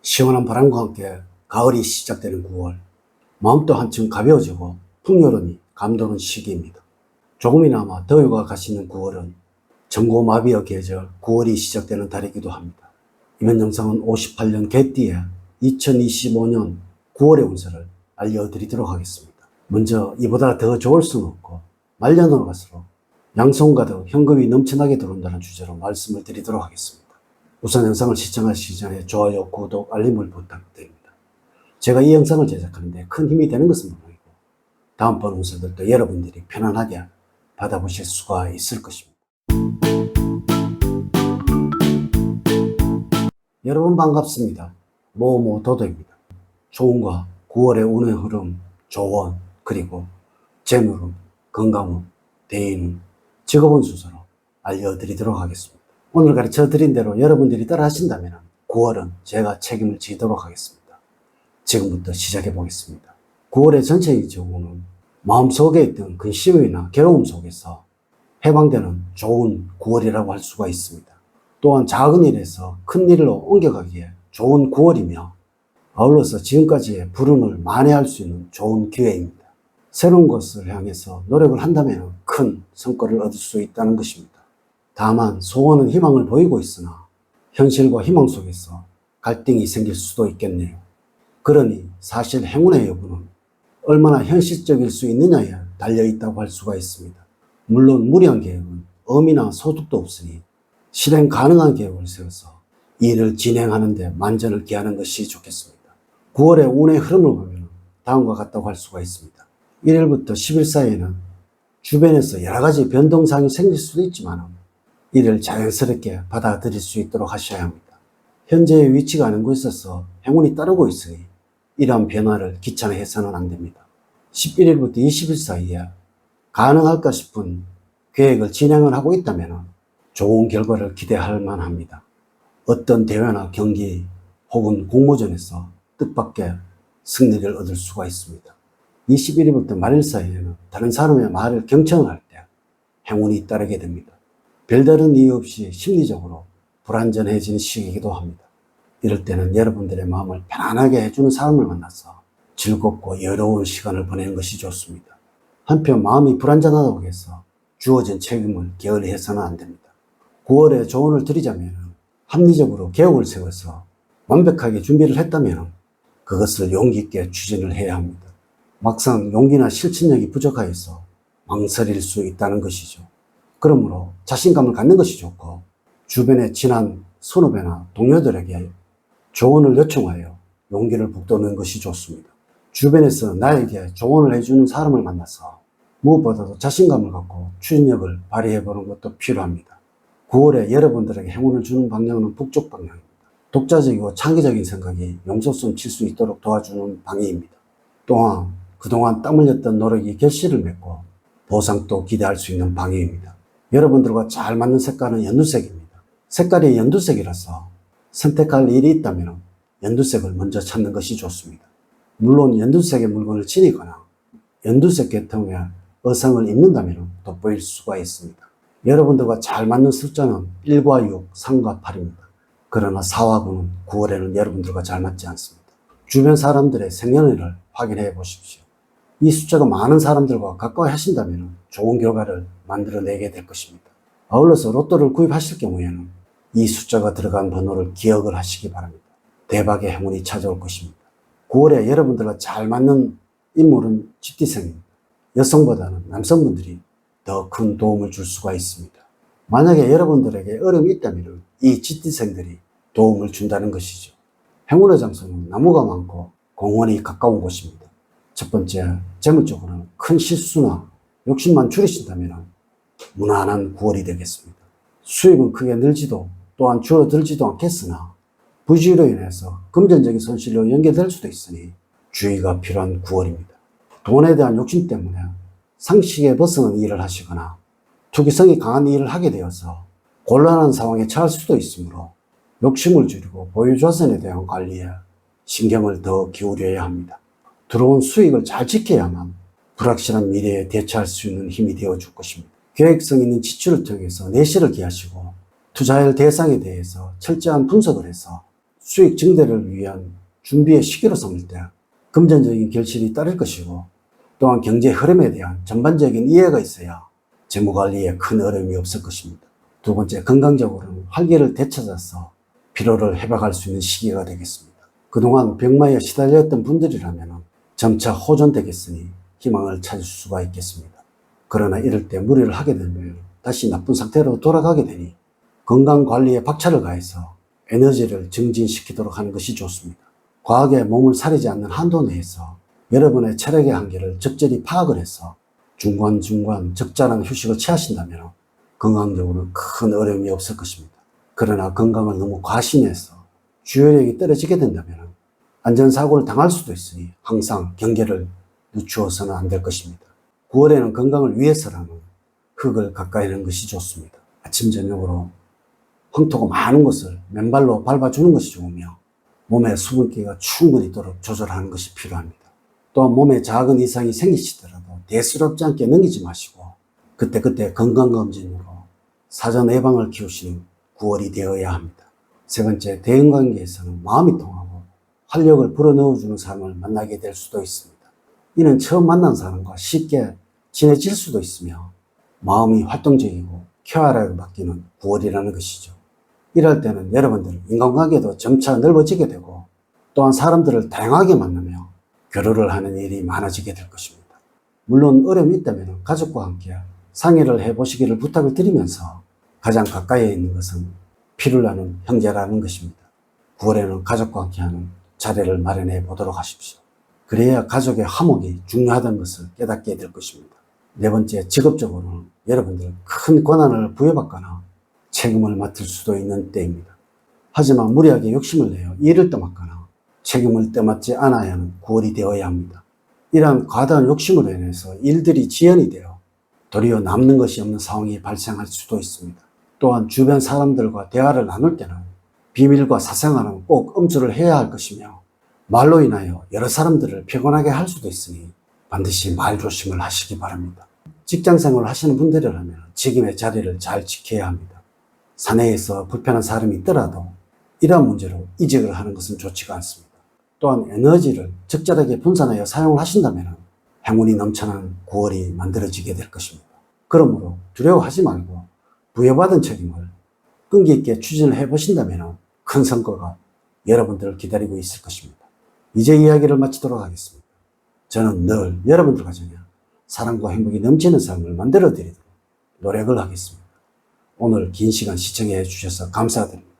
시원한 바람과 함께 가을이 시작되는 9월. 마음도 한층 가벼워지고 풍요로움이 감도는 시기입니다. 조금이나마 더위가 가시는 9월은 전고마비의 계절 9월이 시작되는 달이기도 합니다. 이번 영상은 58년 개띠의 2025년 9월의 운세를 알려드리도록 하겠습니다. 먼저 이보다 더 좋을 수는 없고 말년으로 갈수록 양손 가득 현금이 넘쳐나게 들어온다는 주제로 말씀을 드리도록 하겠습니다. 우선 영상을 시청하시기 전에 좋아요, 구독, 알림을 부탁드립니다. 제가 이 영상을 제작하는데 큰 힘이 되는 것은 물론이고 다음번 운세들도 여러분들이 편안하게 받아보실 수가 있을 것입니다. 여러분 반갑습니다. 모모도도입니다. 좋은과 9월의 운의 흐름, 조언, 그리고 재물운, 건강운, 대인운, 직업운 순서로 알려드리도록 하겠습니다. 오늘 가르쳐 드린 대로 여러분들이 따라 하신다면 9월은 제가 책임을 지도록 하겠습니다. 지금부터 시작해 보겠습니다. 9월의 전체적인 운은 마음속에 있던 근심이나 괴로움 속에서 해방되는 좋은 9월이라고 할 수가 있습니다. 또한 작은 일에서 큰 일로 옮겨가기에 좋은 9월이며 아울러서 지금까지의 불운을 만회할 수 있는 좋은 기회입니다. 새로운 것을 향해서 노력을 한다면 큰 성과를 얻을 수 있다는 것입니다. 다만 소원은 희망을 보이고 있으나 현실과 희망 속에서 갈등이 생길 수도 있겠네요. 그러니 사실 행운의 여부는 얼마나 현실적일 수 있느냐에 달려있다고 할 수가 있습니다. 물론 무리한 계획은 엄이나 소득도 없으니 실행 가능한 계획을 세워서 일을 진행하는 데 만전을 기하는 것이 좋겠습니다. 9월의 운의 흐름을 보면 다음과 같다고 할 수가 있습니다. 1일부터 10일 사이에는 주변에서 여러 가지 변동사항이 생길 수도 있지만 이를 자연스럽게 받아들일 수 있도록 하셔야 합니다. 현재의 위치가 아는 곳에 있어서 행운이 따르고 있으니 이러한 변화를 귀찮아해서는 안 됩니다. 11일부터 20일 사이에 가능할까 싶은 계획을 진행을 하고 있다면 좋은 결과를 기대할 만합니다. 어떤 대회나 경기 혹은 공모전에서 뜻밖의 승리를 얻을 수가 있습니다. 21일부터 말일 사이에는 다른 사람의 말을 경청을 할 때 행운이 따르게 됩니다. 별다른 이유 없이 심리적으로 불안전해지는 시기이기도 합니다. 이럴 때는 여러분들의 마음을 편안하게 해주는 사람을 만나서 즐겁고 여유로운 시간을 보내는 것이 좋습니다. 한편 마음이 불안전하다고 해서 주어진 책임을 게을리해서는 안 됩니다. 9월에 조언을 드리자면 합리적으로 계획을 세워서 완벽하게 준비를 했다면 그것을 용기 있게 추진을 해야 합니다. 막상 용기나 실천력이 부족하여서 망설일 수 있다는 것이죠. 그러므로 자신감을 갖는 것이 좋고 주변의 친한 선후배나 동료들에게 조언을 요청하여 용기를 북돋는 것이 좋습니다. 주변에서 나에게 조언을 해주는 사람을 만나서 무엇보다도 자신감을 갖고 추진력을 발휘해보는 것도 필요합니다. 9월에 여러분들에게 행운을 주는 방향은 북쪽 방향입니다. 독자적이고 창의적인 생각이 용솟음 칠 수 있도록 도와주는 방향입니다. 또한 그동안 땀 흘렸던 노력이 결실을 맺고 보상도 기대할 수 있는 방향입니다. 여러분들과 잘 맞는 색깔은 연두색입니다. 색깔이 연두색이라서 선택할 일이 있다면 연두색을 먼저 찾는 것이 좋습니다. 물론 연두색의 물건을 지니거나 연두색 계통의 의상을 입는다면 돋보일 수가 있습니다. 여러분들과 잘 맞는 숫자는 1과 6, 3과 8입니다. 그러나 4와 9는 9월에는 여러분들과 잘 맞지 않습니다. 주변 사람들의 생년월일을 확인해 보십시오. 이 숫자가 많은 사람들과 가까이 하신다면 좋은 결과를 만들어내게 될 것입니다. 아울러서 로또를 구입하실 경우에는 이 숫자가 들어간 번호를 기억을 하시기 바랍니다. 대박의 행운이 찾아올 것입니다. 9월에 여러분들과 잘 맞는 인물은 쥐띠생입니다. 여성보다는 남성분들이 더 큰 도움을 줄 수가 있습니다. 만약에 여러분들에게 어려움이 있다면 이 쥐띠생들이 도움을 준다는 것이죠. 행운의 장소는 나무가 많고 공원이 가까운 곳입니다. 첫 번째, 재물적으로는 큰 실수나 욕심만 줄이신다면 무난한 9월이 되겠습니다. 수입은 크게 늘지도 또한 줄어들지도 않겠으나 부주의로 인해서 금전적인 손실로 연계될 수도 있으니 주의가 필요한 9월입니다. 돈에 대한 욕심 때문에 상식에 벗어난 일을 하시거나 투기성이 강한 일을 하게 되어서 곤란한 상황에 처할 수도 있으므로 욕심을 줄이고 보유자산에 대한 관리에 신경을 더 기울여야 합니다. 들어온 수익을 잘 지켜야만 불확실한 미래에 대처할 수 있는 힘이 되어줄 것입니다. 계획성 있는 지출을 통해서 내실을 기하시고 투자할 대상에 대해서 철저한 분석을 해서 수익 증대를 위한 준비의 시기로 삼을 때 금전적인 결실이 따를 것이고, 또한 경제 흐름에 대한 전반적인 이해가 있어야 재무관리에 큰 어려움이 없을 것입니다. 두 번째, 건강적으로는 활기를 되찾아서 피로를 회복할 수 있는 시기가 되겠습니다. 그동안 병마에 시달렸던 분들이라면 점차 호전되겠으니 희망을 찾을 수가 있겠습니다. 그러나 이럴 때 무리를 하게 되면 다시 나쁜 상태로 돌아가게 되니 건강관리에 박차를 가해서 에너지를 증진시키도록 하는 것이 좋습니다. 과하게 몸을 사리지 않는 한도 내에서 여러분의 체력의 한계를 적절히 파악을 해서 중간중간 적절한 휴식을 취하신다면 건강적으로 큰 어려움이 없을 것입니다. 그러나 건강을 너무 과신해서 주의력이 떨어지게 된다면 안전사고를 당할 수도 있으니 항상 경계를 늦추어서는 안 될 것입니다. 9월에는 건강을 위해서라면 흙을 가까이 하는 것이 좋습니다. 아침 저녁으로 황토가 많은 것을 맨발로 밟아주는 것이 좋으며 몸에 수분기가 충분히 있도록 조절하는 것이 필요합니다. 또한 몸에 작은 이상이 생기시더라도 대수롭지 않게 넘기지 마시고 그때그때 건강검진으로 사전 예방을 키우시는 9월이 되어야 합니다. 세 번째, 대인관계에서는 마음이 통하고 활력을 불어넣어주는 사람을 만나게 될 수도 있습니다. 이는 처음 만난 사람과 쉽게 친해질 수도 있으며 마음이 활동적이고 쾌활하게 바뀌는 9월이라는 것이죠. 이럴 때는 여러분들 인간관계도 점차 넓어지게 되고 또한 사람들을 다양하게 만나며 교류를 하는 일이 많아지게 될 것입니다. 물론 어려움이 있다면 가족과 함께 상의를 해보시기를 부탁을 드리면서 가장 가까이에 있는 것은 피를 나눈 형제라는 것입니다. 9월에는 가족과 함께하는 자리를 마련해 보도록 하십시오. 그래야 가족의 화목이 중요하다는 것을 깨닫게 될 것입니다. 네 번째, 직업적으로는 여러분들 큰 권한을 부여받거나 책임을 맡을 수도 있는 때입니다. 하지만 무리하게 욕심을 내어 일을 떠맡거나 책임을 떠맡지 않아야 하는 9월이 되어야 합니다. 이러한 과다한 욕심으로 인해서 일들이 지연이 되어 도리어 남는 것이 없는 상황이 발생할 수도 있습니다. 또한 주변 사람들과 대화를 나눌 때는 비밀과 사생활은 꼭 엄수를 해야 할 것이며 말로 인하여 여러 사람들을 피곤하게 할 수도 있으니 반드시 말 조심을 하시기 바랍니다. 직장생활을 하시는 분들이라면 책임의 자리를 잘 지켜야 합니다. 사내에서 불편한 사람이 있더라도 이러한 문제로 이직을 하는 것은 좋지가 않습니다. 또한 에너지를 적절하게 분산하여 사용을 하신다면 행운이 넘쳐나는 9월이 만들어지게 될 것입니다. 그러므로 두려워하지 말고 부여받은 책임을 끈기 있게 추진을 해보신다면 큰 성과가 여러분들을 기다리고 있을 것입니다. 이제 이야기를 마치도록 하겠습니다. 저는 늘 여러분들 가정에 사랑과 행복이 넘치는 삶을 만들어 드리도록 노력을 하겠습니다. 오늘 긴 시간 시청해 주셔서 감사드립니다.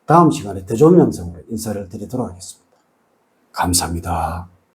다음 시간에 더 좋은 영상으로 인사를 드리도록 하겠습니다. 감사합니다.